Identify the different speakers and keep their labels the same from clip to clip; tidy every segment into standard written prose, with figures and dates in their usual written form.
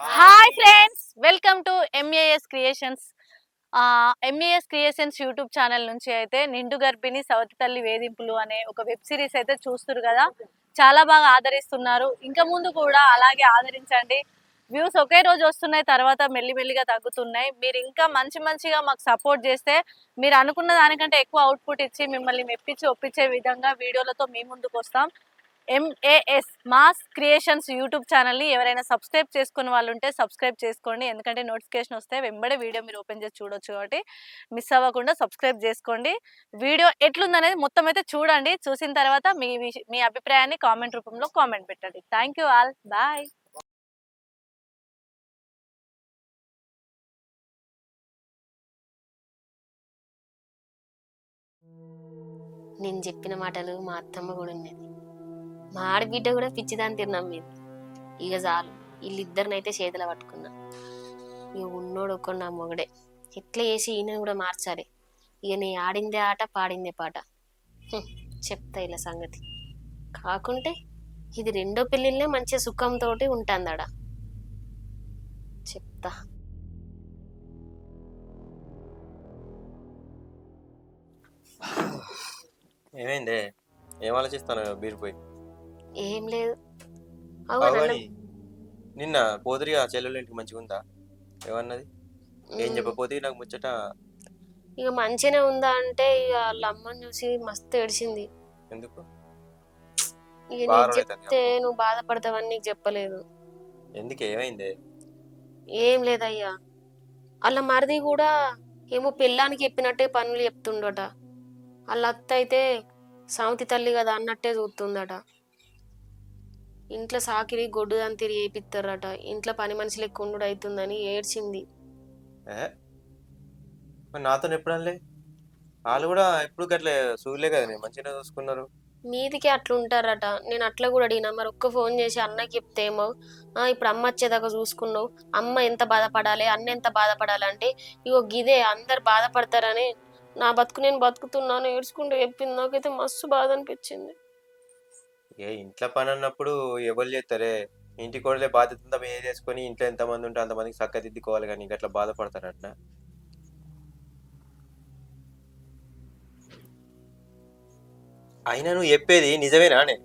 Speaker 1: Hi friends, welcome to MAS creations. MAS creations YouTube channel నుంచి అయితే నిండు గర్భిణి సవతి తల్లి వేధింపులు అనే ఒక వెబ్ సిరీస్ అయితే చూస్తున్నారు కదా. చాలా బాగా ఆదరిస్తున్నారు. ఇంకా ముందు కూడా అలాగే ఆదరించండి. వ్యూస్ ఒకే రోజు వస్తున్నాయి, తర్వాత మెల్లిమెల్లిగా తగ్గుతున్నాయి. మీరు ఇంకా మంచిగా మాకు సపోర్ట్ చేస్తే మీరు అనుకున్న దానికంటే ఎక్కువ అవుట్పుట్ ఇచ్చి మిమ్మల్ని మెప్పించి ఒప్పించే విధంగా వీడియోలతో మీ ముందుకు వస్తాం. ఎంఏఎస్ మాస్ క్రియేషన్స్ యూట్యూబ్ ఛానల్ని ఎవరైనా సబ్స్క్రైబ్ చేసుకున్న వాళ్ళు ఉంటే సబ్స్క్రైబ్ చేసుకోండి. ఎందుకంటే నోటిఫికేషన్ వస్తే వెంబడే వీడియో మీరు ఓపెన్ చేసి చూడొచ్చు, కాబట్టి మిస్ అవ్వకుండా సబ్స్క్రైబ్ చేసుకోండి. వీడియో ఎట్లుందనేది మొత్తం అయితే చూడండి. చూసిన తర్వాత మీ అభిప్రాయాన్ని కామెంట్ రూపంలో కామెంట్ పెట్టండి. Thank you all, bye.
Speaker 2: నేను చెప్పిన మాటలు మా అత్తమ్మ కూడా ఉన్నది. మా ఆడబిడ్డ కూడా పిచ్చిదాని తిన్నాం మీద. ఇక చాలు, వీళ్ళిద్దరినైతే చేతిలో పట్టుకున్నా. ఇక ఉన్నోడు ఒక్క నా మొగడే. ఎట్లా చేసి ఈయన కూడా మార్చాలి. ఇక నీ ఆడిందే ఆట, పాడిందే పాట. హ్మ్, చెప్తా ఇలా సంగతి. కాకుంటే ఇది రెండో పెళ్ళిళ్ళనే మంచి సుఖంతో ఉంటాందాడ. చెప్తా.
Speaker 3: ఏమైందే? ఏం ఆలోచిస్తాను బీరిపోయి?
Speaker 2: ఏం లేదు.
Speaker 3: అవుగాని నిన్న పోదురిగా చెల్లెలు ఇంటికి మంచిగా ఉందా? ఏమన్నది? ఏం చెప్పపోతే నాకు ముచ్చట.
Speaker 2: ఇక మంచిగానే ఉందా అంటే ఇక వాళ్ళ అమ్మని చూసి మస్తు ఏడిచింది.
Speaker 3: ఎందుకు?
Speaker 2: ఇక నీకు
Speaker 3: బాగా
Speaker 2: చెప్తే నువ్వు బాధపడతావని నీకు చెప్పలేదు.
Speaker 3: ఎందుకు? ఏమైందే?
Speaker 2: ఏం లేదయ్యా, వాళ్ళ మరిది కూడా ఏమో పెళ్ళానికి చెప్పినట్టే పనులు చెప్తుండట. వాళ్ళ అత్త అయితే సామెతి తల్లి కదా అన్నట్టే చూస్తుందట. ఇంట్లో సాకిరి గొడ్డుదని తిరిగి వేపిస్తారట. ఇంట్లో పని మనిషి లెక్క ఉండు అవుతుందని ఏడ్చింది.
Speaker 3: మరి నాతో ఎప్పుడనలే? వాళ్ళు కూడా ఎప్పుడు గట్లే చూడలే కదా, నేను మంచిగా చూసుకున్నారు.
Speaker 2: మీదికి అట్లా ఉంటారట. నేను అట్లా కూడా అడిగినా, మరి ఒక్క ఫోన్ చేసి అన్నకి చెప్తేమో ఇప్పుడు అమ్మ వచ్చేదాకా చూసుకున్నావు, అమ్మ ఎంత బాధపడాలి, అన్న ఎంత బాధపడాలి అంటే ఇగో గిదే అందరు బాధపడతారని నా బతుకు నేను బతుకుతున్నాను ఏడ్చుకుంటూ చెప్పింది. నాకైతే మస్తు బాధ అనిపించింది.
Speaker 3: ఇంట్లో పని అన్నప్పుడు ఎవరు చేస్తారే? ఇంటి కోడలే బాధ్యత అంతా మీద చేసుకొని ఇంట్లో ఎంతమంది ఉంటే అంతమందికి చక్కదిద్దుకోవాలి, కానీ గట్లా బాధపడతారట. అయినా నువ్వు చెప్పేది నిజమేనానే?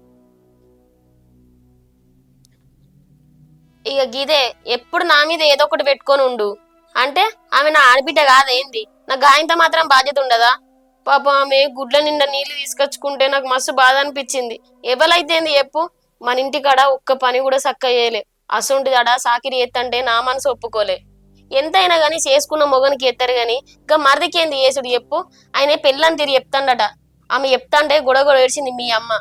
Speaker 2: ఇక గిదే ఎప్పుడు నా మీద ఏదో ఒకటి పెట్టుకొని ఉండు అంటే ఆమె నా ఆడబిడ్డ కాదేంది? నా గాయంతో మాత్రం బాధ్యత ఉండదా? పాప ఆమె గుడ్ల నిండా నీళ్లు తీసుకొచ్చుకుంటే నాకు మస్తు బాధ అనిపించింది. ఎవరైతేంది చెప్పు, మన ఇంటికాడ ఒక్క పని కూడా సక్క చేయలే. అసొంటిదాడ సాకిరి ఎత్తంటే నా మనసు ఒప్పుకోలే. ఎంతైనా గాని చేసుకున్న మొగనికి ఎత్తారు గాని ఇంకా మరిదికేంది చేసుడు చెప్పు. ఆయన పెళ్ళని తిరిగి చెప్తాడట. ఆమె చెప్తాంటే గొడవ ఏడ్చింది మీ అమ్మ.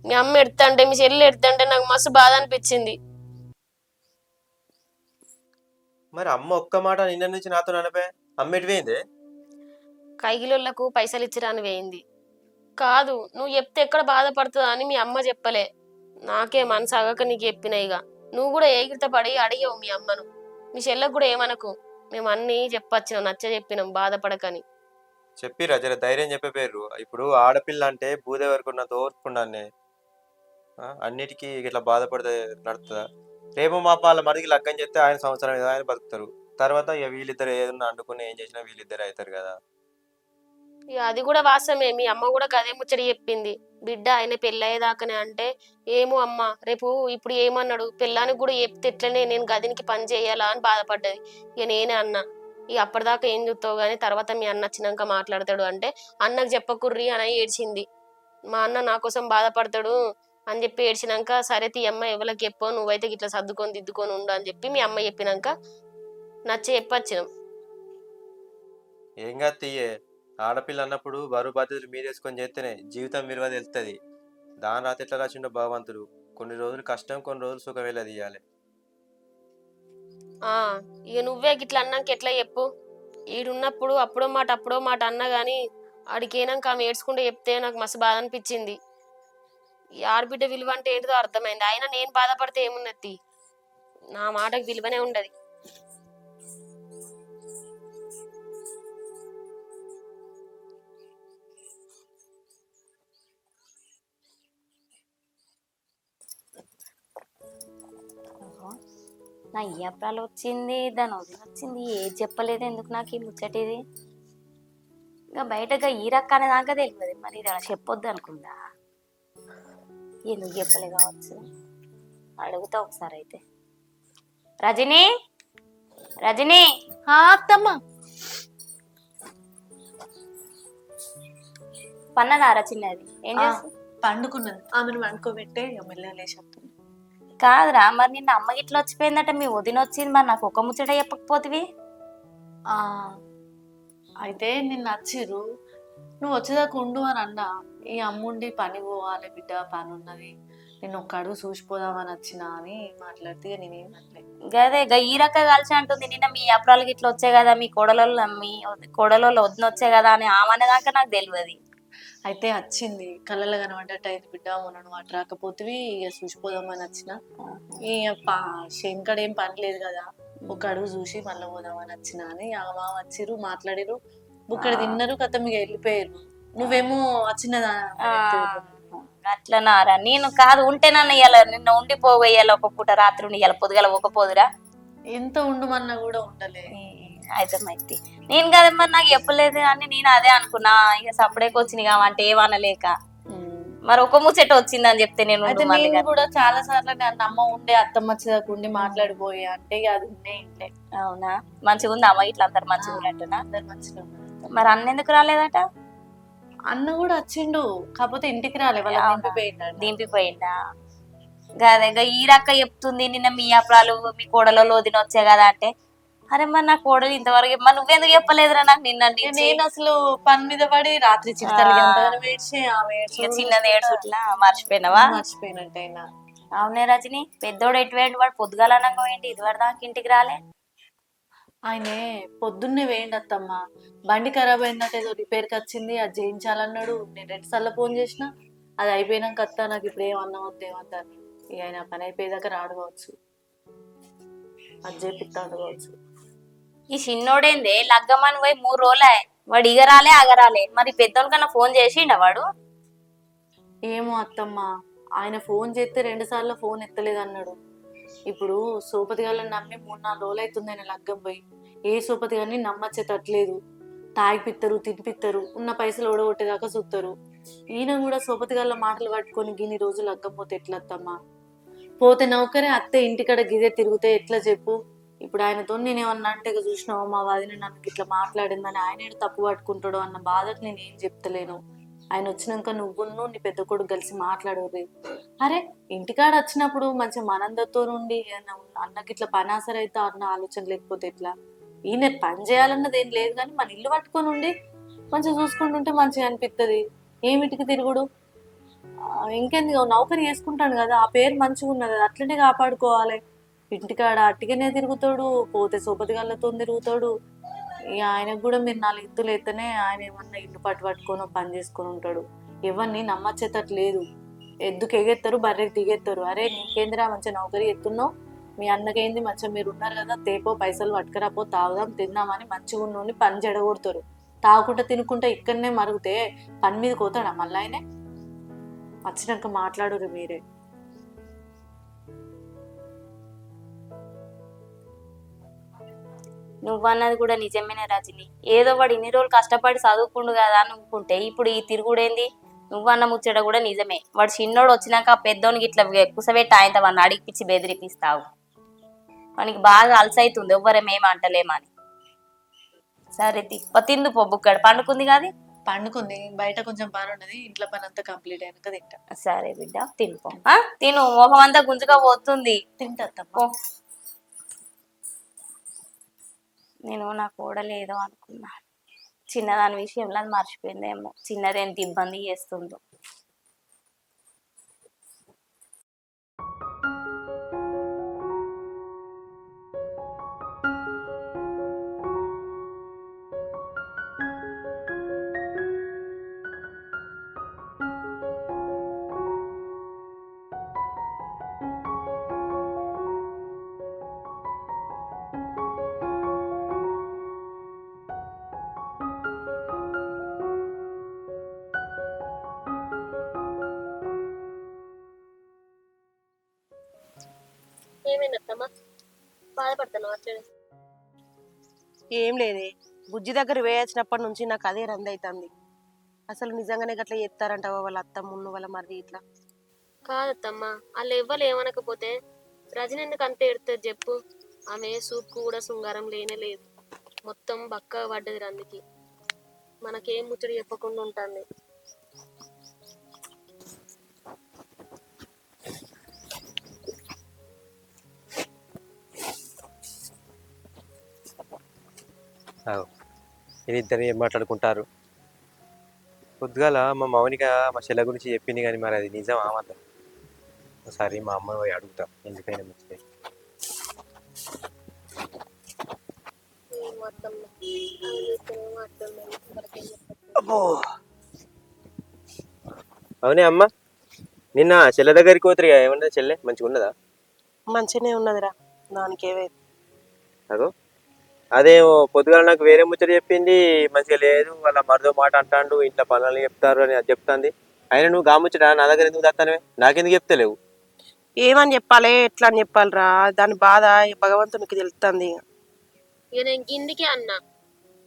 Speaker 2: మీ అమ్మ ఎడతంటే మీ చెల్లి ఎడతంటే నాకు మస్తు బాధ అనిపించింది.
Speaker 3: మరి అమ్మ ఒక్క మాట నిన్న నుంచి నాతో నడిపే. అమ్మ ఎటువైందే?
Speaker 2: కైగిలోళ్లకు పైసలు ఇచ్చిరాని వేయింది. కాదు, నువ్వు చెప్తే ఎక్కడ బాధపడుతుందా అని మీ అమ్మ చెప్పలే. నాకే మనసు ఆగక నీకు చెప్పిన. ఇక నువ్వు కూడా ఏగిరిత పడి అడిగావు మీ అమ్మను. మీ చెల్లకు కూడా ఏమనకు, మేము అన్ని చెప్పచ్చినాం, నచ్చ చెప్పినాం, బాధపడకని.
Speaker 3: చెప్పిరా, జర ధైర్యం చెప్పే పేరు. ఇప్పుడు ఆడపిల్ల అంటే భూదే వరకు ఉన్నంత ఓర్పుకున్నానే. అన్నిటికీ ఇట్లా బాధపడితే నడుతుందా? రేపు మా వాళ్ళ మరిదికి లగ్గం చేస్తే ఆయన సంవత్సరం మీద ఆయన బతుకుతారు. తర్వాత ఇక వీళ్ళిద్దరు ఏదన్నా అండుకుని ఏం చేసినా వీళ్ళిద్దరు అవుతారు కదా.
Speaker 2: ఇక అది కూడా వాస్తవమే. మీ అమ్మ కూడా గదే ముచ్చడి చెప్పింది. బిడ్డ ఆయన పెళ్ళయ్యేదాకానే అంటే ఏమో అమ్మ రేపు ఇప్పుడు ఏమన్నాడు, పెళ్ళానికి కూడా చెప్తే ఎట్లనే నేను గదినికి పని చేయాలా అని బాధపడ్డది. ఇక నేనే అన్నా, ఇక అప్పటిదాకా ఏం చూస్తావు కానీ తర్వాత మీ అన్న వచ్చినాక మాట్లాడతాడు అంటే అన్నకు చెప్పకుర్రి అని ఏడ్చింది. మా అన్న నా కోసం బాధపడతాడు అని చెప్పి ఏడ్చినాక సరే తీయమ్మ ఎవరికి చెప్పో, నువ్వైతే ఇట్లా సర్దుకొని దిద్దుకొని ఉండు అని చెప్పి మీ అమ్మ చెప్పినాక నచ్చ చెప్పొచ్చినాం.
Speaker 3: ఏం కాదు తీయే. ఆడపిల్ల అన్నప్పుడు బరువు బాధ్యతలు మీరేసుకొని చేస్తేనే జీవితం విలువ తెలుస్తుంది. దాని రాత ఎట్లా రాసిండో భగవంతుడు. కొన్ని రోజులు కష్టం, కొన్ని రోజులు సుఖం వెళ్ళ తీయాలి.
Speaker 2: ఇక నువ్వే గిట్లా అన్నాక ఎట్లా చెప్పు. ఈడున్నప్పుడు అప్పుడో మాట అన్నా గాని ఆడికేనాక ఆమె ఏడ్చుకుంటే చెప్తే నాకు మస్తు బాధ అనిపించింది. ఈ ఆడబిడ్డ విలువ అంటే ఏంటిదో అర్థమైంది. అయినా నేను బాధపడితే ఏమున్నది, నా మాటకు విలువనే ఉండదు.
Speaker 4: నా ఇయ్యప్రాలు వచ్చింది, దాని వదిలి వచ్చింది, ఏది చెప్పలేదు ఎందుకు నాకు ఈ ముచ్చటిది. ఇంకా బయటగా ఈ రక్క అనే దాకా తెలియదు, మరి ఇది చెప్పొద్దు అనుకుందా, ఎందుకు చెప్పలే కావచ్చు. అడుగుతా ఒకసారి అయితే. రజనీ, రజనీ,
Speaker 1: అత్తమ్మ
Speaker 4: పన్నదారా చిన్నది ఏం
Speaker 1: ఆ,
Speaker 4: చేస్తుంది?
Speaker 1: పండుకున్నది. ఆమెను పండుకోబెట్టే ఇక మెల్లగా లేచి వస్తుంది.
Speaker 4: కాదురా, మరి నిన్న అమ్మ గిట్ల వచ్చిపోయిందట, మీ వదిన వచ్చింది, మరి నాకు ఒక ముచ్చట చెప్పకపోతివి.
Speaker 1: ఆ అయితే నిన్న వచ్చిర్రు, నువ్వు వచ్చేదాకా ఉండు అని అన్నా. ఈ అమ్ముండి పని పోవాలి బిడ్డ, పని ఉన్నది, నేను ఒక్క అడుగు చూసిపోదామని వచ్చినా అని మాట్లాడితే ఇక నేనేం అనలే.
Speaker 4: గదే ఈ రక్క కలిసి అంటుంది. నిన్న మీ అప్రాలకి ఇట్లా వచ్చాయి కదా, మీ కోడలో వదిన వచ్చాయి కదా అని ఆమె దాకా నాకు తెలియదు.
Speaker 1: అయితే వచ్చింది, కళ్ళలో కనబడ్డట్టు అయింది బిడ్డ, మొన్న నువ్వు అటు రాకపోతివి, ఇక చూసిపోదామని వచ్చిన. ఈ శంకర్ ఏం పని లేదు కదా, ఒక అడుగు చూసి మళ్ళీ పోదామని వచ్చిన అని ఆ మామ వచ్చిర్రు, మాట్లాడిరు, బుక్కడ తిన్నారు, కథ మీకు వెళ్ళిపోయారు. నువ్వేమో వచ్చినదా
Speaker 4: అట్లా నారా, నేను కాదు ఉంటేనన్న ఇయ్యాల, నిన్న ఉండిపోయాల ఒక పూట, రాత్రి ఉండి ఇయ్యాల పొద్దుగల ఒకపోదురా.
Speaker 1: ఎంత ఉండమన్నా కూడా ఉండలే.
Speaker 4: అయితే మైతి నేను కదమ్మా, నాకు చెప్పలేదు అని నేను అదే అనుకున్నా. ఇక సపరేట్గా వచ్చింది కావంటే ఏమనలేక, మరి ఒక ముచ్చట వచ్చిందని చెప్తే నేను
Speaker 1: అయితే
Speaker 4: మళ్ళీ
Speaker 1: నేను కూడా చాలా సార్లు నన్ను అమ్మ ఉండే అత్తమ్మ వచ్చేదాకా ఉండి మాట్లాడిపోయా అంటే ఇక అది ఉండే ఇంటే.
Speaker 4: అవునా, మంచిగా ఉంది అమ్మ ఇట్లా అందరు మంచిగా ఉన్నట్టునా.
Speaker 1: అందరు మంచిగా ఉన్నారు.
Speaker 4: మరి అన్న ఎందుకు రాలేదట?
Speaker 1: అన్న కూడా వచ్చిండు, కాకపోతే ఇంటికి రాలే, వాళ్ళ దింపిపోయిండు.
Speaker 4: దింపిపోయిందా? గదే ఈ రక్క చెప్తుంది, నిన్న మీ అప్రాలు మీ కోడలో వదిన వచ్చాయి కదా అంటే, అరే మరి నా కోడలు ఇంతవరకు మరి నువ్వెందుకు చెప్పలేదురా నాకు నిన్న నుంచి?
Speaker 1: నేను అసలు పని మీద పడి రాత్రి చిరుతలిగి అంతగానో వేడ్చి
Speaker 4: చిన్న ఏడుచుట్లా మర్చిపోయినావా?
Speaker 1: మర్చిపోయినట్టయినా.
Speaker 4: అవునే రజని, పెద్దోడు ఎటువేంటి, వాడు పొద్దుగాలనంగా పోయింది, ఇదివరకు దాకా ఇంటికి రాలే.
Speaker 1: ఆయనే పొద్దున్నే వేయండి అత్తమ్మ, బండి ఖరాబ్ అయిందట, ఏదో రిపేర్కి వచ్చింది, అది చేయించాలన్నాడు. నేను 2 సార్లు ఫోన్ చేసిన, అది అయిపోయినాక అత్త నాకు ఇప్పుడు ఏమన్నా వద్దు ఏమద్దా అని. ఇక ఆయన పని అయిపోయేదాకా రాడు కావచ్చు, అది చేపిస్తాడు కావచ్చు.
Speaker 4: ఈ చిన్నోడేందే లగ్గమని పోయి 3 రోజులే, వాడు ఇగరాలే అగరాలే. మరి పెద్దోని కన్నా ఫోన్ చేసిండ వాడు?
Speaker 1: ఏమో అత్తమ్మ, ఆయన ఫోన్ చేస్తే 2 సార్లు ఫోన్ ఎత్తలేదు అన్నాడు. ఇప్పుడు సోపతి గారిని నమ్మి 3-4 రోజులు అవుతుంది ఆయన లగ్గం పోయి. ఏ సోపతి గారిని నమ్మచ్చేటట్లేదు, తాగిపిత్తరు, తినిపిత్తరు, ఉన్న పైసలు ఓడగొట్టేదాకా చూస్తారు. ఈయన కూడా సోపతి గారిలో మాటలు పట్టుకొని గిన్ని రోజులు లగ్గం పోతే ఎట్లా అత్తమ్మ? పోతే నౌకరే అత్తే ఇంటికాడ గిదే తిరిగితే ఎట్లా చెప్పు? ఇప్పుడు ఆయనతో నేనేమన్నా అంటే చూసినావు మా వాదిని నన్ను ఇట్లా మాట్లాడిందని ఆయన తప్పు పట్టుకుంటాడు అన్న బాధకు నేను ఏం చెప్తలేను. ఆయన వచ్చినాక నువ్వును నీ పెద్ద కొడుకు కలిసి మాట్లాడరు. అరే ఇంటికాడ వచ్చినప్పుడు మంచిగా మనందరితో నుండి అన్నకి ఇట్లా పని ఆసరైతే అన్న ఆలోచన లేకపోతే ఎట్లా? ఈయన పని చేయాలన్నది ఏం లేదు, కానీ మన ఇల్లు పట్టుకొని ఉండి మంచిగా చూసుకుంటుంటే మంచిగా అనిపిస్తుంది. ఏమిటికి తిరుగుడు? ఇంకెందుకు నౌకరీ చేసుకుంటాను కదా, ఆ పేరు మంచిగా ఉన్నది, అట్లనే కాపాడుకోవాలి. ఇంటికాడ అట్టిగానే తిరుగుతాడు, పోతే సోపతి గళ్ళతో తిరుగుతాడు. ఇక ఆయనకు కూడా మీరు 4 ఇత్తులు ఎత్తనే ఆయన ఏమన్నా ఇల్లు పట్టుకొని పని చేసుకొని ఉంటాడు. ఎవరిని నమ్మచ్చేటట్లేదు. ఎద్దుకు ఎగెత్తారు, బర్రెకి దిగెత్తారు. అరే నీకేందిరా మంచిగా నౌకరీ ఎత్తున్నావు, మీ అన్నకేంది మంచిగా మీరు ఉన్నారు కదా, తేపో పైసలు పట్టుకురాపో, తాగుదాం తిందామని మంచిగా ఉన్నోని పని జడగొడతారు. తాగుకుంటా తినుకుంటా ఇక్కడనే మరుగుతే పని మీద పోతాడా మళ్ళీ ఆయనే? వచ్చినాక మాట్లాడురు మీరే.
Speaker 4: నువ్వన్నది కూడా నిజమేనే రజని. ఏదో వాడు ఇన్ని రోజులు కష్టపడి చదువుకుండు కదా అనుకుంటే ఇప్పుడు ఈ తిరుగుడేంది? నువ్వన్న ముచ్చట కూడా నిజమే. వాడు చిన్నోడు వచ్చినాక పెద్దోనికి ఇట్లా కుసబెట్టి ఆయనతో వాడిని అడిగిపిచ్చి బెదిరిపిస్తావు. వానికి బాగా అలసైతుంది, ఎవ్వరేమేమి అంటలేమని. సరే తిందు పొబ్బుక్కడ పండుకుంది కాదు,
Speaker 1: పండుకుంది, బయట కొంచెం పని ఉన్నది, ఇంట్లో పని అంతా కంప్లీట్ అయినాక తింటా.
Speaker 4: సరే బిడ్డ తినుకో. తిను, మొహం అంతా గుంజుగా పోతుంది.
Speaker 1: తింటా.
Speaker 4: నేను నా కోడలేదో అనుకున్నా, చిన్నదాని విషయంలో అది మర్చిపోయిందేమో. చిన్నది ఎంత ఇబ్బంది చేస్తుందో.
Speaker 2: ఏమైందమ్మా? బాధపడతాను అట్లనే.
Speaker 5: ఏం లేదే, బుజ్జి దగ్గర వేయచ్చినప్పటి నుంచి నాకు అదే రంది అవుతుంది. అసలు నిజంగానే గట్లా చెప్తారంటావా వాళ్ళ అత్త మున్ను వాళ్ళ మరి ఇట్లా?
Speaker 2: కాదత్తమ్మా, వాళ్ళు ఎవ్వరు ఏమనకపోతే రజని ఎందుకు అంత ఎడుతుంది చెప్పు. ఆమె సూపు కూడా శృంగారం లేనే లేదు, మొత్తం బక్క పడ్డది రందికి. మనకేం ముచ్చడి చెప్పకుండా ఉంటుంది.
Speaker 3: ఇది ఇద్దరు ఏం మాట్లాడుకుంటారు. పొద్దుగాల మా మౌనిక మా చెల్లె గురించి చెప్పింది కానీ మరి అది నిజం ఆమాత్రం. ఒకసారి మా అమ్మ పోయి అడుగుతా ఎందుకైనా మంచిది. అబ్బో అవునే అమ్మ, నిన్న చెల్లె దగ్గరికి పోతురుగా, ఏమన్నా చెల్లె మంచిగా ఉన్నదా?
Speaker 5: మంచిగానే ఉన్నదిరా, దానికేవే.
Speaker 3: అదో అదే పొద్దుగాల నాకు వేరే ముచ్చట చెప్పింది, మంచిగా లేదు వాళ్ళ మరిదో మాట అంటాండు, ఇంట్లో పనులు చెప్తారు అని అది చెప్తాంది. అయినా నువ్వు గాముచ్చట నా దగ్గర ఎందుకు దత్తానవే, నాకెందుకు చెప్తలేవు?
Speaker 5: ఏమని చెప్పాలి, ఎట్లా అని చెప్పాలిరా, దాని బాధ భగవంతునికి తెలుస్తుంది.
Speaker 2: ఇక నేను గిందికే అన్నా,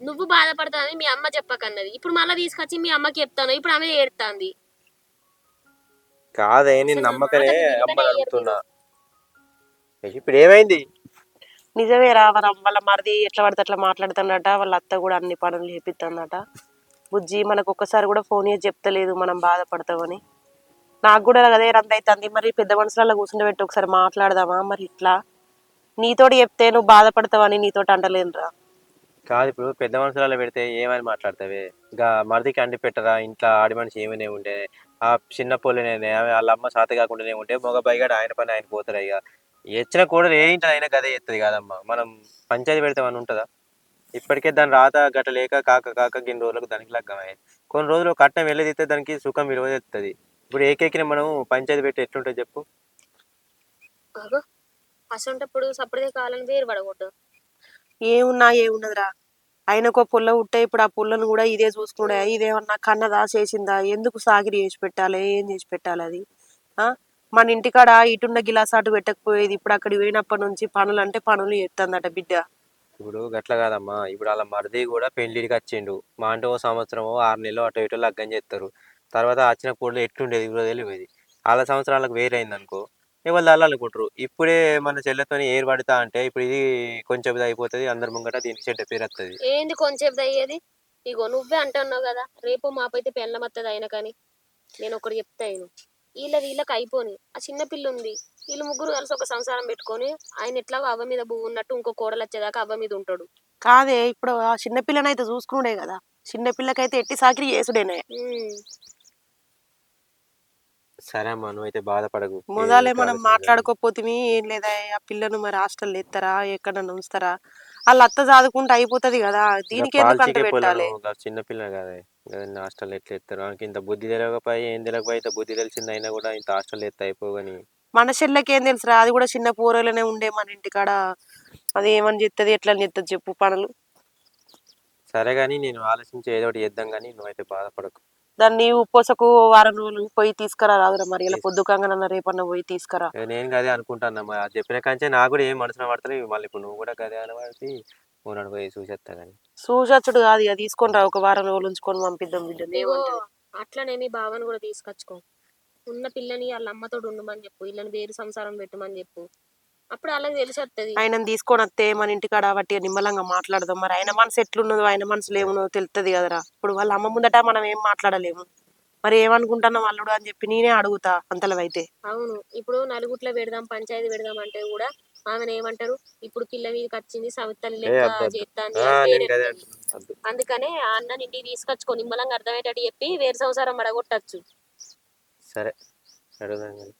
Speaker 2: నువ్వు బాధపడతావని మీ అమ్మ చెప్పకన్నది, ఇప్పుడు మళ్ళీ తీసుకొచ్చి మీ అమ్మకి చెప్తాను. ఇప్పుడు ఆమె ఏడుతాంది.
Speaker 3: కాదే నేను
Speaker 2: అసలు నా
Speaker 3: నమ్మకనే
Speaker 2: మాటకు విలువనే
Speaker 3: అమ్మని
Speaker 2: ఇయ్యరు
Speaker 3: అడుగుతున్నా.
Speaker 2: మీరు.
Speaker 3: ఇప్పుడు ఏమైంది?
Speaker 5: నిజమేరా, వాళ్ళ మరిది ఎట్లా పడితే అట్లా మాట్లాడుతాడట, వాళ్ళ అత్త కూడా అన్ని పనులు చేపిస్తుందట. బుజ్జి మనకు ఒక్కసారి కూడా ఫోన్ చేసి చెప్తలేదు మనం బాధపడతామని. నాకు కూడా అదే రంది అవుతుంది. మరి పెద్ద మనుషులలో కూర్చుండబెట్టి ఒకసారి మాట్లాడదామా మరి ఇట్లా? నీతోటి చెప్తే నువ్వు బాధపడతావని నీతోటి అంటలేనురా.
Speaker 3: కాదు ఇప్పుడు పెద్ద మనుషులలో పెడితే ఏమని మాట్లాడతావే? ఇంకా మరిదికి అండి పెట్టరా, ఇంట్లో ఆడి మనిషి ఏమైనా ఉండే, ఆ చిన్న పొల్లినే వాళ్ళ అమ్మ సాత కాకుండానే ఉంటే మగ పైగా ఆయన పని ఆయన పోతారు. ఇక ఇచ్చిన కూడా ఏ ఇంట్లో అయినా గదే ఎత్తది కాదమ్మా. మనం పంచాయతీ పెడతామని ఉంటుందా? ఇప్పటికే దాని రాత గట్ట లేక కాక కాక గిన్ని రోజులకు దానికి లగ్గమే. కొన్ని రోజులు కట్నం వెళ్ళదిస్తే దానికి సుఖం విలువ తెస్తుంది. ఇప్పుడు ఏకేకిన మనం పంచాయతీ పెట్టి ఎట్లుంటుంది చెప్పు?
Speaker 2: అగో అసంటప్పుడు సపరేట్ కావాలని వేరు పడకూడదు.
Speaker 5: ఏమున్నదిరా, ఆయనకు పుల్ల ఉంటే ఇప్పుడు ఆ పుల్లను కూడా ఇదే చూసుకునే, ఇదేమన్నా కన్నదా చేసిందా, ఎందుకు సాగిరి చేసి పెట్టాలి, ఏం చేసి పెట్టాలి అది? ఆ మన ఇంటికాడ ఇటున్న గిలాస్ అటు పెట్టకపోయేది, ఇప్పుడు అక్కడికి పోయినప్పటి నుంచి పనులు అంటే పనులు చేస్తుందట బిడ్డ.
Speaker 3: ఇప్పుడు గట్ల కాదమ్మా, ఇప్పుడు వాళ్ళ మరిది కూడా పెళ్లిడికి వచ్చిండు. మా అంటే ఓ సంవత్సరమో 6 నెలలు అటు ఇటు లగ్గం చేస్తారు. తర్వాత వచ్చిన పూడలు ఎట్లుండేది ఇప్పుడు తెలియదు. వాళ్ళ సంవత్సరాలకు వేరైంది అనుకో, ఎవరు అనుకుంటారు. ఇప్పుడే మన చెల్లెతో ఏరు పడతా అంటే ఇప్పుడు ఇది కొంచెం ఇది అయిపోతుంది, అందరి ముంగట దీనికి చెడ్డ పేరు వస్తుంది.
Speaker 2: ఏంది కొంచెం అయ్యేది? ఇగో నువ్వే అంటున్నావు కదా, రేపు మాపైతే పెళ్ళమత్తది అయినా కానీ నేను ఒకటి చెప్తాను. వీళ్ళకి అయిపోని ఆ చిన్న పిల్ల ఉంది, వీళ్ళు ముగ్గురు కలిసి ఒక సంసారం పెట్టుకొని ఆయన ఎట్లాగో అవ్వ మీద భూ ఉన్నట్టు ఇంకో కోడలు వచ్చేదాకా అవ్వ మీద ఉంటాడు.
Speaker 5: కాదే, ఇప్పుడు ఆ చిన్నపిల్లనైతే చూసుకునే కదా, చిన్నపిల్లకైతే ఎట్టి సాకిరి చేసుడేనే.
Speaker 3: సరే అమ్మా, నువ్వైతే బాధపడకు.
Speaker 5: మొదలే మనం మాట్లాడుకోపోతే ఏం లేదా, ఆ పిల్లను మరి హాస్టల్ ఎత్తారా ఎక్కడన్నా ఉంచుతారా? వాళ్ళ అత్త చదువుకుంటే అయిపోతుంది కదా, దీనికి ఎందుకు అంత
Speaker 3: పాల్చికే పొలను
Speaker 5: పెట్టాలి?
Speaker 3: చిన్న పిల్ల కదా, హాస్టల్ ఎట్లా ఎత్తారు? ఆమెకి ఇంత బుద్ధి తెలియకపోయి ఏం తెలియకపోయి ఇంత బుద్ధి తెలిసింది అయినా కూడా ఇంత హాస్టల్ ఎత్తే అయిపోగాని.
Speaker 5: మన చెల్లెకి ఏం తెలుసురా, అది కూడా చిన్న పూరలోనే ఉండే మన ఇంటికాడ. అది ఏమని చెప్తుంది, ఎట్లా చెప్తుంది చెప్పు పనులు?
Speaker 3: సరే గాని నేను ఆలోచించి ఏదో ఒకటి చేద్దాం కానీ నువ్వైతే బాధపడకు.
Speaker 5: దాన్ని ఉప్పొసకు వారం రోజులు పోయి తీసుకురా రాదురా, మరి ఇలా పొద్దుకంగా రేపన్నా పోయి తీసుకురా.
Speaker 3: నేను గదే అనుకుంటాను. మరి అది చెప్పిన కాంచే నాకు కూడా ఏం మనసున పడతలేదు. మళ్ళీ ఇప్పుడు నువ్వు కూడా గదే అనబడి ఫోన్ పోయి చూసేస్తా కానీ.
Speaker 5: చూసొచ్చుడు కాదు ఇక, తీసుకొని రా, ఒక వారం రోజులు ఉంచుకొని పంపిద్దాం బిడ్డని.
Speaker 2: ఇగో అట్లనే మీ బావని కూడా తీసుకొచ్చుకో. ఉన్న పిల్లని వాళ్ళ అమ్మతో ఉండమని చెప్పు, వీళ్ళని వేరు సంసారం పెట్టమని చెప్పు. అప్పుడు అలాగే తెలిసి వస్తుంది.
Speaker 5: ఆయన తీసుకొని వస్తే మన ఇంటికాడ బట్టి నిమ్మలంగా మాట్లాడదాం. మరి ఆయన మనసు ఎట్లున్నదో, ఆయన మనసులో ఏమున్నదో తెలుస్తుంది కదరా. ఇప్పుడు వాళ్ళ అమ్మ ముందట మనం ఏం మాట్లాడలేము. మరి ఏమనుకుంటున్నాం అల్లుడు అని చెప్పి నేనే అడుగుతా అంతలో అయితే.
Speaker 2: అవును, ఇప్పుడు నలుగుట్ల పెడదాం పంచాయతీ పెడదాం అంటే కూడా ఆమెను ఏమంటారు, ఇప్పుడు పిల్ల మీదకి వచ్చింది సవితల్లి లెక్క చేస్తాంది అని పేరెత్తది. అందుకనే ఆ అన్న ఇంటికి తీసుకొచ్చుకో, నిమ్మలంగా అర్థమయ్యేటట్టు చెప్పి వేరు సంసారం అడగొట్టచ్చు.
Speaker 3: సరే అడుగుదాం కానీ.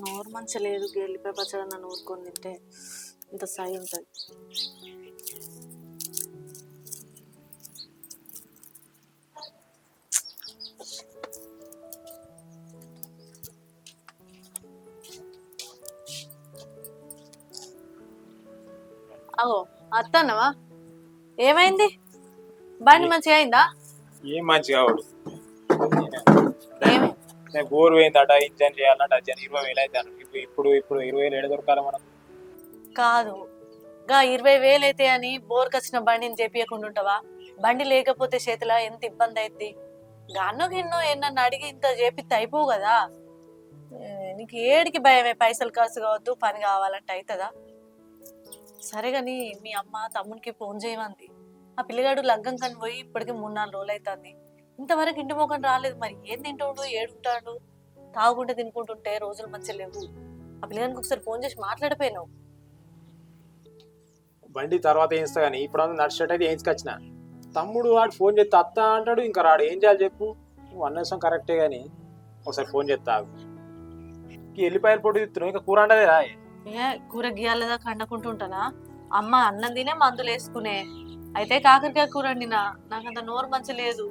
Speaker 1: నోరు మంచి లేదు, గెలిపే పచ్చడి నన్ను ఊరుకొని తింటే ఇంత సాయి ఉంటుంది. అగో అత్తన్నవా? ఏమైంది? బండి మంచిగా అయిందా?
Speaker 6: ఏం మంచిగా అవడు.
Speaker 1: ఏమి
Speaker 6: నేను బోర్ పోయిందట, ఇంజన్ చేయాలన్నట, 20,000 అయితే ఇప్పుడు 20,000 ఏడ దొరకాలి మనకు?
Speaker 1: కాదు, గా 20,000 అయితే అని బోర్కి వచ్చిన బండిని చేపియకుండా ఉంటావా? బండి లేకపోతే చేతిలో ఎంత ఇబ్బంది అయింది. గాన్నో గిన్నో ఏమన్నా అడిగి ఇంత చేపిస్తే అయిపోవు కదా. నీకు ఏడికి భయమే, పైసలు ఖర్చు కావద్దు, పని కావాలంటే అవుతుందా? సరే గాని మీ అమ్మ తమ్మునికి ఫోన్ చేయమంది. ఆ పిల్లగాడు లగ్గం కని పోయి ఇప్పటికి 3-4 రోజులు అవుతుంది. ఇంతవరకు ఇంటి మొఖం రాలేదు. మరి ఏం తింటాడు, ఏడుంటాడు? తాగుకుంటే తినుకుంటుంటే రోజులు మంచిగా లేవు. ఆ పిల్లగానికి ఒకసారి ఫోన్ చేసి మాట్లాడిపోయినావు.
Speaker 6: బండి తర్వాత వేయిస్తా కానీ ఇప్పుడు అంతా నడిచేటైతే వేయించుకొచ్చిన. తమ్ముడు వాడు ఫోన్ చేస్తే అత్త అంటాడు, ఇంకా రాడు. ఏం చేయాలి చెప్పు? నువ్వు అన్నసం కరెక్టే కానీ ఒకసారి ఫోన్ చేస్తావు. ఎల్లిపాయలు పొడి తిస్తున్నావు, ఇంకా కూర అంటదేరా?
Speaker 1: ఏ కూర గీయాలదా కండకుంటూ ఉంటానా? అమ్మ అన్నం తినే మందులు వేసుకునే. అయితే కాకరకాయ కూర వండినా, నాకంత నోరు మంచి లేదు.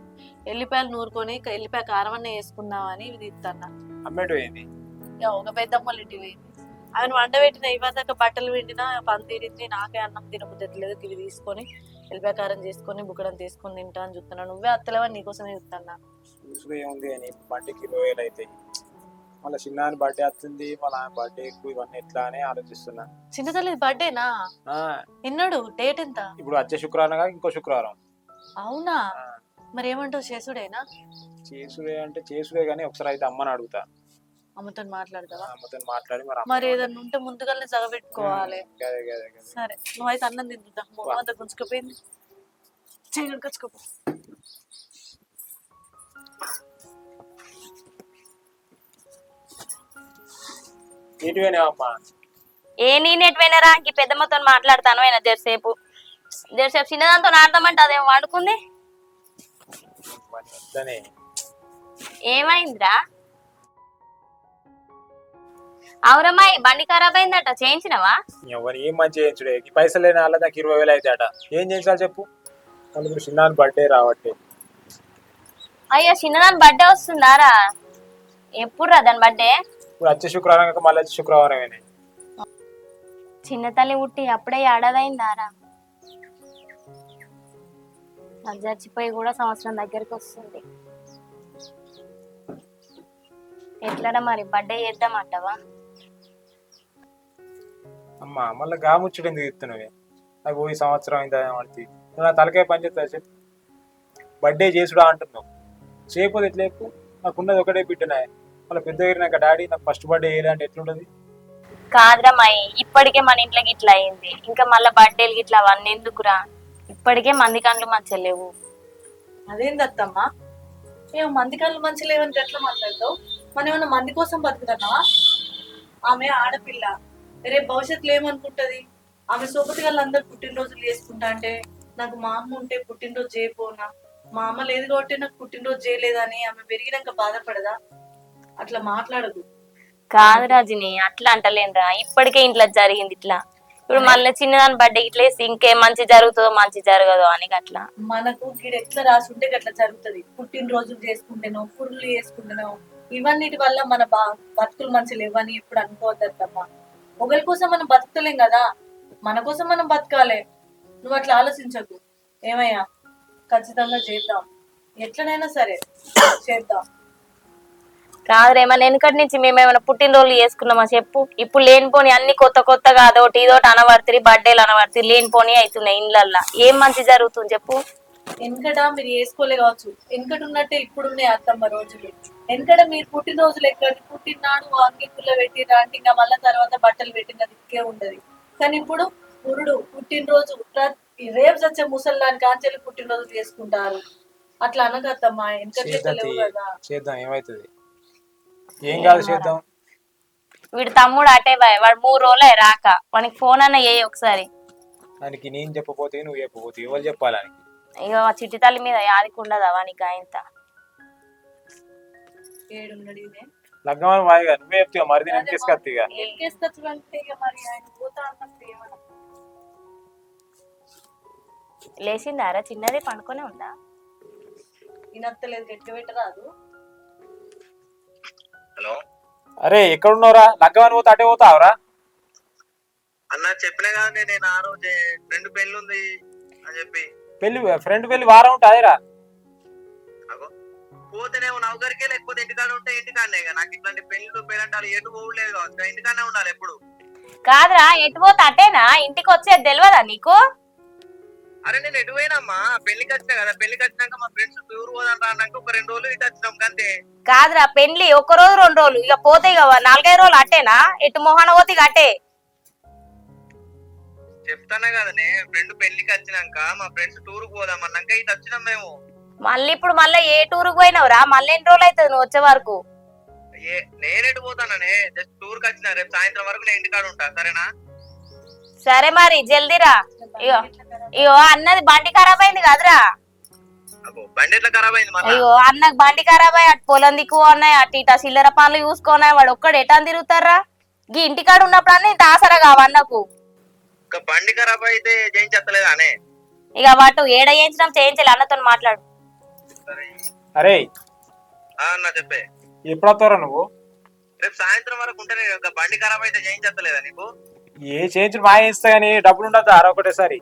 Speaker 1: ఎల్లిపాయలు నూరుకొని ఎల్లిపాయ కారం అన్న వేసుకుందామని ఇవి తీస్తున్నా.
Speaker 6: అమ్మేటు ఏంది?
Speaker 1: ఒక పెద్దమ్మలు ఇంటికి పోయింది. ఆయన వండబెట్టిన ఇవ్వదాకా బట్టలు పిండినా పని తీరింది. నాకే అన్నం తినబుద్ధి లేదు. ఇవి తీసుకొని ఎల్లిపాయ కారం చేసుకొని బుక్కడం తీసుకొని తింటా అని చూస్తున్నా. నువ్వే అత్తలేవని నీకోసమే చూస్తున్నా.
Speaker 6: చూసుకు ఏముంది అని బండికి 20,000 అయితే మళ్ళీ చిన్న బర్త్డే వస్తుంది, మళ్ళీ ఆమె బర్త్డే ఇవన్నీ ఎట్లా అని ఆలోచిస్తున్నా.
Speaker 1: చిన్న తల్లి బర్త్డేనా? ఎన్నడు? డేట్ ఎంత?
Speaker 6: ఇప్పుడు వచ్చే శుక్రవారం ఇంకో శుక్రవారం.
Speaker 1: అవునా? మరి ఏమంటావు? చేసుడేనా?
Speaker 6: చేసుడే అంటే చేసుడే కానీ ఒకసారి అయితే అమ్మని అడుగుతా.
Speaker 1: అమ్మతో మాట్లాడతావా?
Speaker 6: అమ్మతో మాట్లాడి
Speaker 1: మరి ఏదన్నా ఉంటే ముందుగానే జగబెట్టుకోవాలి.
Speaker 6: గదే.
Speaker 1: సరే, నువ్వైతే అన్నం తింటుందా? అంత గుంజుకపోయింది, చేయను కచ్చుకోపో.
Speaker 6: ఏంటివేనా
Speaker 4: ఏ నేనెటువైనారా? ఇంక పెద్దమ్మతో మాట్లాడతాను. అయినా జరసేపు చిన్నదాంతో ఆడదామంటే అదేమో వండుకుంది. ఏమైందిరా? అవురమ్మాయి బండి ఖరాబ్ అయిందట, చేయించినవా?
Speaker 6: ఎవరు ఏం మంచి చేయించుడే, ఈ పైసలు లేని వాళ్ళ నాకు 20,000 అయితే అట. ఏం చేయించాలి చెప్పు? ఇప్పుడు చిన్న బర్త్డే రావట్టే.
Speaker 4: అయ్యో, చిన్నదాని బర్త్డే వస్తుందారా? ఎప్పుడు రా దాని బర్త్డే?
Speaker 6: ఇప్పుడు వచ్చే శుక్రవారం కాక మళ్ళీ వచ్చే శుక్రవారం.
Speaker 4: చిన్న తల్లి పుట్టి అప్పుడే ఏడాదైందారా? నాకు చచ్చిపోయి కూడా సంవత్సరం దగ్గరికి వస్తుంది. ఎట్లరా మరి బర్త్డే చేద్దామంటావా?
Speaker 6: అమ్మా మళ్ళీ గాముచ్చుడు ఎందుకు ఇస్తున్నావే? నాకు పోయి సంవత్సరం అయిందా పడుతుంది. నువ్వు నా తలకాయ పని చేస్తా చెప్పు. బర్త్డే చేసుడా అంటున్నావు, చేయకపోతే ఎట్లేపు? నాకున్నది ఒకటే బిడ్డనే. మళ్ళీ పెద్ద నాకు డాడీ నాకు ఫస్ట్ బర్త్డే వేయలే అంటే ఎట్లుంటది?
Speaker 4: కాదురా మాయి, ఇప్పటికే మన ఇంట్లో గిట్లా అయింది, ఇంకా మళ్ళీ బర్త్డేలు గిట్లా అవన్నీ ఎందుకురా? ఇప్పటికే మంది కళ్ళు మంచిగా లేవు.
Speaker 1: అదేంది అత్తమ్మా, ఏమో మంది కళ్ళు మంచి లేవని ఎట్లా మాట్లాడతావు? మనం ఏమన్నా మంది కోసం బతుకుతున్నావా? ఆమె ఆడపిల్ల, రేపు భవిష్యత్తులో ఏమనుకుంటది? ఆమె సోపతి వాళ్ళందరూ పుట్టినరోజులు చేసుకుంటా అంటే, నాకు మా అమ్మ ఉంటే పుట్టినరోజు చేయపోనా? మా అమ్మ లేదు కాబట్టి నాకు పుట్టినరోజు చేయలేదని ఆమె పెరిగినాక బాధపడదా? అట్లా మాట్లాడదు.
Speaker 4: కాదు రాజిని, అట్లా అంటలేనురా. ఇప్పటికే ఇంట్లో జరిగింది ఇట్లా, ఇప్పుడు మళ్ళీ చిన్నదాని బర్త్డే ఇట్లా ఇంకేం మంచి జరుగుతుందో మంచి జరగదో అని అట్లా.
Speaker 1: మనకు గిడ ఎట్లా రాసి ఉంటే అట్లా జరుగుతుంది. పుట్టినరోజులు చేసుకుంటేనో పురుళ్ళు చేసుకుంటేనో ఇవన్నిటి వల్ల మన బతుకులు మంచి లేవని ఎప్పుడు అనుకోవద్దమ్మా. ఒకరి కోసం మనం బతుకుతలేం కదా, మన కోసం మనం బతకాలి. నువ్వు అట్లా ఆలోచించకు. ఏమయ్యా, ఖచ్చితంగా చేద్దాం, ఎట్లనైనా సరే చేద్దాం.
Speaker 4: కాదురేమన్నా వెనుకటి నుంచి మేమేమైనా పుట్టినరోజులు చేసుకున్నామా చెప్పు? ఇప్పుడు లేనిపోని అన్ని కొత్తగా అదొకటి ఇదోటి అనవర్తిరి, బర్త్డేలు అనవర్తిరి, లేనిపోని అవుతున్నాయి ఇండ్లల్లా. ఏం మంచి జరుగుతుంది చెప్పు?
Speaker 1: వెనకట మీరు వేసుకోలే కావచ్చు, వెనకట ఉన్నట్టే ఇప్పుడున్నాయి అత్తమ్మ రోజులు. వెనకట మీరు పుట్టినరోజులు ఎక్కడ పుట్టినాడు అంగిపుల్ల పెట్టిరా అంటే ఇంకా మళ్ళీ తర్వాత బట్టలు పెట్టిన దిక్కే ఉండదు. కానీ ఇప్పుడు పురుడు పుట్టినరోజు రేపు వచ్చే ముసల్లాని కాంచెలు పుట్టినరోజు చేసుకుంటారు. అట్లా అనగత్తమ్మా, వెనకట్లే లేవు కదా.
Speaker 6: చేద్దాం, ఏమైతుంది? ఏం కాదు చేద్దాం.
Speaker 4: వీడు తమ్ముడు అటే బాయ్, వాడు 3 రోజులే రాక. వానికి ఫోన్ అన్న ఏ ఒకసారి.
Speaker 6: దానికి నేను చెప్పపోతే నువ్వు చెప్పపోతే ఎవరు చెప్పాలి? ఆయనకి
Speaker 4: ఇక చిట్టి తల్లి మీద యాదికుండదా వానికి? ఆయనత
Speaker 6: లగ్గమని వాయిగా నువ్వే చెప్తావు, మరి నేను తీసుకొస్తా.
Speaker 4: లేచిందారా? చిన్నది పండుకొనే ఉందా?
Speaker 1: ఇనత్తలేదు, గట్టి పెట్టరాదు.
Speaker 7: హలో,
Speaker 6: అరే ఎక్కడున్నావురా? లగ్గమని పోతే అటే పోతావురా?
Speaker 7: అన్న చెప్పినా కదా నేను ఆ రోజు 2 పెళ్ళి ఉంది అని చెప్పి.
Speaker 6: ఫ్రెండ్ పెళ్లి వారం ఉంటాయిరా.
Speaker 3: అగో పోతేనేమో నౌకరికే, లేకపోతే ఇంటికాడ ఉంటే ఇంటికాడనే. ఇక నాకు ఇట్లాంటి పెళ్లిళ్ళు పేరంటాలు ఎటు పోవలేదు కావచ్చు, ఇంటికాడనే ఉండాలి ఎప్పుడు.
Speaker 4: కాదురా, ఎటు పోతే అటేనా? ఇంటికి వచ్చేది తెలియదా నీకు?
Speaker 3: అరే నేను ఎటు పోయినమ్మా, పెళ్లికి వచ్చినా కదా, పెళ్లికి వచ్చినాక మా ఫ్రెండ్స్ టూర్ పోదాం అన్నాక ఒక 2 రోజులు ఇటు వచ్చినాం అంతే.
Speaker 4: కాదురా, పెళ్లి ఒక్క రోజు 2 రోజులు, ఇక పోతే ఇక 4-5 రోజులు అట్టేనా? ఎటు మొహాన పోతే ఇక అట్టే.
Speaker 3: చెప్తానా కదనే, ఫ్రెండ్ పెళ్లికి వచ్చినాక మా ఫ్రెండ్స్ టూర్ పోదాం అన్నాక ఇటు వచ్చినాం మేము.
Speaker 4: మళ్ళీ ఇప్పుడు మళ్ళీ ఏ టూర్కి పోయినావురా? మళ్ళీ ఎన్ని రోజులు అవుతుంది నువ్వు వచ్చే వరకు?
Speaker 3: నేనేటు పోతాననే, జస్ట్ టూర్ కి వచ్చిన. రేపు సాయంత్రం వరకు నేను ఇంటికాడ ఉంటా, సరేనా?
Speaker 4: సరే మరి జల్దీరా. ఇగో ఇగో అన్నది బండి ఖరాబ్ అయింది కదరా.
Speaker 3: అబ్బో బండి ఎట్లా ఖరాబ్ అయింది మళ్ళా?
Speaker 4: అయ్యో అన్నకు బండి ఖరాబ్ అయ్యి అటు పొలం దిక్కు ఉన్నాయి, అటు ఇట చిల్లర పనులు చూసుకున్నాయి. వాడు ఒక్కడు ఎటాని తిరుగుతారా? గీ ఇంటికాడ ఉన్నప్పుడు అన్న ఇంత ఆసరా కావు అన్నకు.
Speaker 3: ఇంకా బండి ఖరాబ్ అయితే చేయించలేదా అనే?
Speaker 4: ఇక వాటు ఏడ చేయించడం చేయించాలి, అన్నతో మాట్లాడు.
Speaker 6: అరే
Speaker 3: అన్న చెప్పే.
Speaker 6: ఎప్పుడు వస్తావురా నువ్వు?
Speaker 3: రేపు సాయంత్రం వరకు ఉంటేనే. బండి ఖరాబ్ అయితే చేయించలేదా నీకు?
Speaker 6: ఏ చేయించుడు మా ఇస్తా గానీ డబ్బులు ఉండద్దా ఒకటేసారి?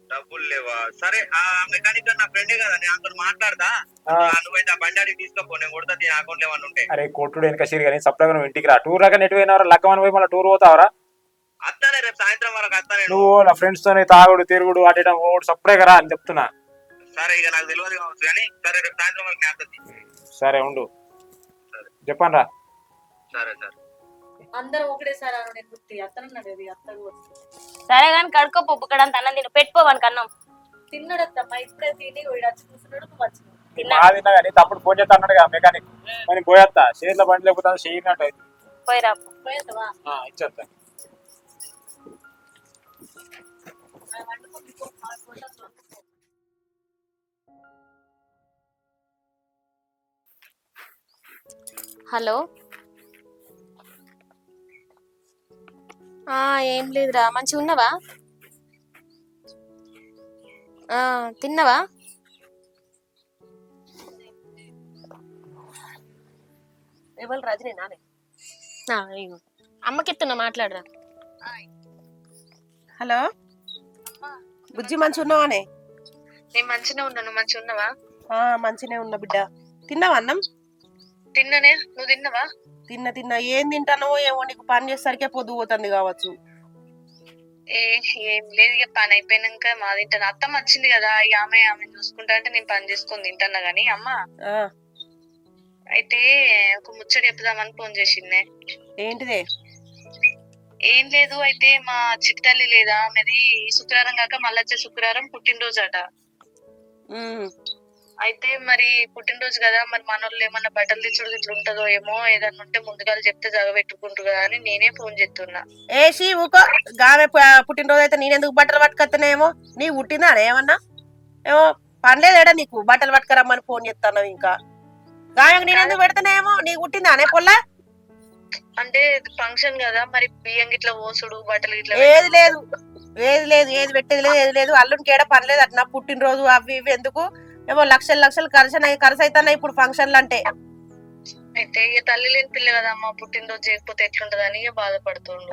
Speaker 3: డబ్బులు లేవా? సరే ఆ మెకానిక్ నా ఫ్రెండే కదా, నేను అతను మాట్లాడతా. నువ్వైతే ఆ బండి అడిగి తీసుకోపో, నేను కొడతా అకౌంట్ ఏమన్నా ఉంటే.
Speaker 6: అరే కొట్టుడు వెనక సీరు కానీ సప్లై నువ్వు ఇంటికి రా. టూర్ లాగా నెట్ పోయినవరా? లక్కమని పోయి మళ్ళీ టూర్ పోతావరా?
Speaker 3: వస్తానే రేపు సాయంత్రం వరకు వస్తానే.
Speaker 6: నువ్వు నా ఫ్రెండ్స్ తోని తాగుడు తిరుగుడు అటు సప్లై కదా అని చెప్తున్నా.
Speaker 3: సరే ఇక నాకు తెలియదు కావచ్చు కానీ, సరే రేపు సాయంత్రం వరకు నేను వస్తుంది.
Speaker 6: సరే ఉండు, చెప్పండి రా.
Speaker 3: సరే సరే.
Speaker 1: అందరూ ఒకటేసారి అత్తనున్నాడు
Speaker 4: సరే కానీ కడుక్కో పప్పు ఇక్కడ అంత అన్నం తిను, పెట్టుకోవని కన్నం.
Speaker 1: తిన్నాడత్తమ్మా, ఇప్పుడే తిని వచ్చి కూర్చున్నాడు, నువ్వు వచ్చినావు.
Speaker 6: మా తిన్నా కానీ తప్పుడు ఫోన్ చేస్తా అన్నాడు కదా మెకానిక్. మరి పోయేస్తా, షేర్ల బండి లేకపోతే షేర్నట్టు
Speaker 4: పోయిరా.
Speaker 1: పోయేస్తావా?
Speaker 6: ఇచ్చేస్తా.
Speaker 2: హలో. ఏం లేదురా, మంచిగా ఉన్నావా? తిన్నావా?
Speaker 5: ఎవరు రజనీ నానే?
Speaker 2: అమ్మకి ఎత్తున్నా, మాట్లాడరా.
Speaker 5: హలో బుజ్జి, మంచిగా ఉన్నావానే?
Speaker 7: నేను మంచిగా ఉన్నాను, మంచిగా ఉన్నావా?
Speaker 5: మంచిగానే ఉన్నా బిడ్డ. తిన్నావా అన్నం?
Speaker 7: తిన్ననే, నువ్వు తిన్నావా?
Speaker 5: తిన్నా. ఏం తింటానో ఏమో, నీకు పని చేసేసరికే పొద్దు పోతుంది కావచ్చు.
Speaker 7: ఏం లేదు, ఇక పని అయిపోయినాక మా తింటాను. అత్తమ్మ వచ్చింది కదా, ఇక ఆమె చూసుకుంటా అంటే నేను పని చేసుకొని తింటాను. గానీ అమ్మ అయితే ఒక ముచ్చట చెప్పుదామని ఫోన్ చేసిందే.
Speaker 5: ఏంటిదే?
Speaker 7: ఏం లేదు, అయితే మా చిట్టల్లి లేదా, ఆమెది శుక్రవారం కాక మళ్ళీ వచ్చే శుక్రవారం పుట్టినరోజు అట. అయితే మరి పుట్టినరోజు కదా, మరి మనోళ్ళు ఏమన్నా బట్టలు తెచ్చుడు ఇట్లా ఉంటుందో ఏమో, ఏదన్నా ఉంటే ముందుగా చెప్తే జగబెట్టుకుంటారు కదా అని నేనే ఫోన్ చేస్తున్నా.
Speaker 5: ఏసి ఊకో, గామె పుట్టినరోజు అయితే నేనెందుకు బట్టలు పట్టుకొస్తున్నాయేమో? నీ పుట్టిందా ఏమన్నా? ఏమో పనిలేదేడా నీకు బట్టలు పట్టుకురమ్మని ఫోన్ చేస్తాను. ఇంకా గామెకు నేనెందుకు పెడతానేమో? నీకు పుట్టిందా అనే పొల్ల?
Speaker 7: అంటే ఫంక్షన్ కదా, మరి బియ్యం గిట్లా పోసుడు, బట్టలు గిట్లా
Speaker 5: ఏది లేదు, ఏది పెట్టేది లేదు, ఏది లేదు. అల్లునికి ఏడా పని లేదు అట్లా. పుట్టినరోజు అవి ఇవి ఎందుకు? ఏమో లక్షలు ఖర్చు అవుతున్నాయి ఇప్పుడు ఫంక్షన్లు అంటే.
Speaker 7: అయితే ఇక తల్లి లేని పిల్ల కదా అమ్మ, పుట్టినరోజు చేయకపోతే ఎట్లుంటదని ఇక బాధపడుతుండు.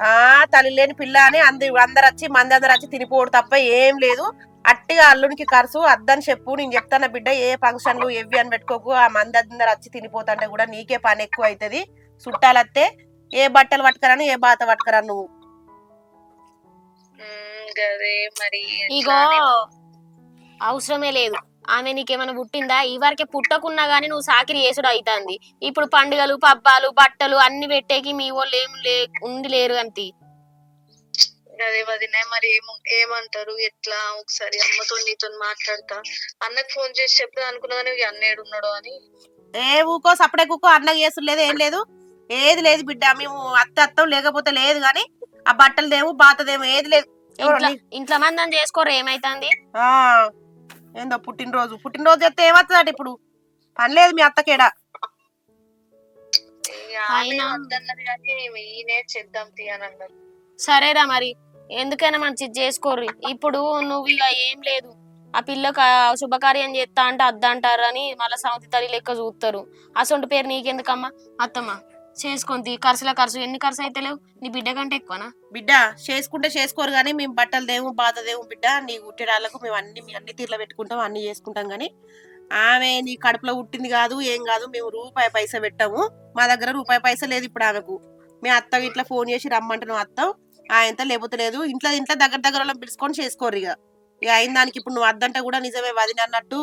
Speaker 5: తల్లి లేని పిల్ల అని అందరు వచ్చి తినిపోడు తప్ప ఏం లేదు. అట్టిగా అల్లునికి ఖర్చు అద్దని చెప్పు. నేను చెప్తాను బిడ్డ, ఏ ఫంక్షన్లు ఎవి అని పెట్టుకోకు. ఆ మంది అందరు వచ్చి తినిపోతుంటే కూడా నీకే పని ఎక్కువ అవుతుంది. చుట్టాలత్తే ఏ బట్టలు పట్టుకరాను, ఏ బాత పట్టుకరాను నువ్వు.
Speaker 7: గదే మరి
Speaker 2: ఇగో అవసరమే లేదు. ఆమె నీకేమైనా పుట్టిందా? ఈ వరకే పుట్టకున్నా గానీ నువ్వు సాకిరి చేసుడు అవుతుంది. ఇప్పుడు పండుగలు పబ్బాలు బట్టలు అన్ని పెట్టేకి మీ వాళ్ళు ఉండి లేరు అంతే.
Speaker 7: అదే వదినే, మరి ఏమంటారు ఎట్లా? ఒకసారి అమ్మతో నీతో మాట్లాడతా. అన్నకు ఫోన్ చేసి చెప్తా అనుకున్నా కానీ అన్నేడు ఉన్నాడు అని.
Speaker 5: ఊకో సపడే కూకో, అన్నకు చేసుడు లేదు, ఏం లేదు. ఏది లేదు బిడ్డ, మేము అత్తం లేకపోతే లేదు గాని ఆ బట్టలదేమో బాతదేమో ఏది లేదు.
Speaker 2: ఇంట్లో మంది చేసుకోరు, ఏమైతుంది?
Speaker 5: ఏందో పుట్టినరోజు చేస్తే ఏమవుతుంది ఇప్పుడు? పని లేదు మీ అత్తకేడా.
Speaker 7: అన్నది కానీ ఈయనే చేద్దాం తీయనన్నారు.
Speaker 2: సరేరా మరి, ఎందుకైనా మంచి చేసుకోర్రి. ఇప్పుడు నువ్వు ఇక ఏం లేదు, ఆ పిల్లకి శుభకార్యం చేస్తా అంటే అద్దంటారు అని మళ్ళీ సౌతి తల్లి లెక్క చూస్తారు. అసొంటి పేరు నీకెందుకమ్మా? అత్తమ్మ చేసుకుంది ఖర్చుల ఖర్చు ఎన్ని ఖర్చు అయితే లేవు నీ బిడ్డ కంటే ఎక్కువనా?
Speaker 5: బిడ్డ చేసుకుంటే చేసుకోరు కానీ మేము బట్టలు దేము బాధ దేము బిడ్డ. నీ గుట్టెడాళ్ళకు మేము అన్ని తీర్ల పెట్టుకుంటాం, అన్ని చేసుకుంటాం. కానీ ఆమె నీ కడుపులో పుట్టింది కాదు, ఏం కాదు. మేము రూపాయి పైసా పెట్టాము. మా దగ్గర రూపాయి పైసా లేదు ఇప్పుడు ఆమెకు. మేము అత్త ఇట్లా ఫోన్ చేసి రమ్మంటున్నాం అత్తం, ఆయనతో లేకపోతే లేదు. ఇంట్లో దగ్గర దగ్గర పిలుచుకొని చేసుకోరు. ఇక అయిన దానికి ఇప్పుడు నువ్వు అద్దంటే కూడా నిజమే వదిన అన్నట్టు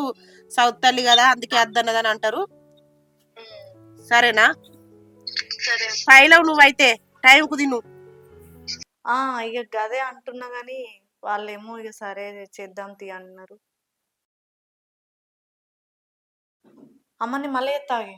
Speaker 5: సౌత్ తల్లి కదా అందుకే అద్దన్నదని అంటారు. సరేనా?
Speaker 7: సరే
Speaker 5: ఫైవ్ నువ్వైతే టైంకు తిను.
Speaker 1: ఇక గదే అంటున్నా గానీ వాళ్ళేమో ఇక సరే చేద్దాం తీ అన్నారు. అమ్మని మళ్ళీ ఎత్తాగే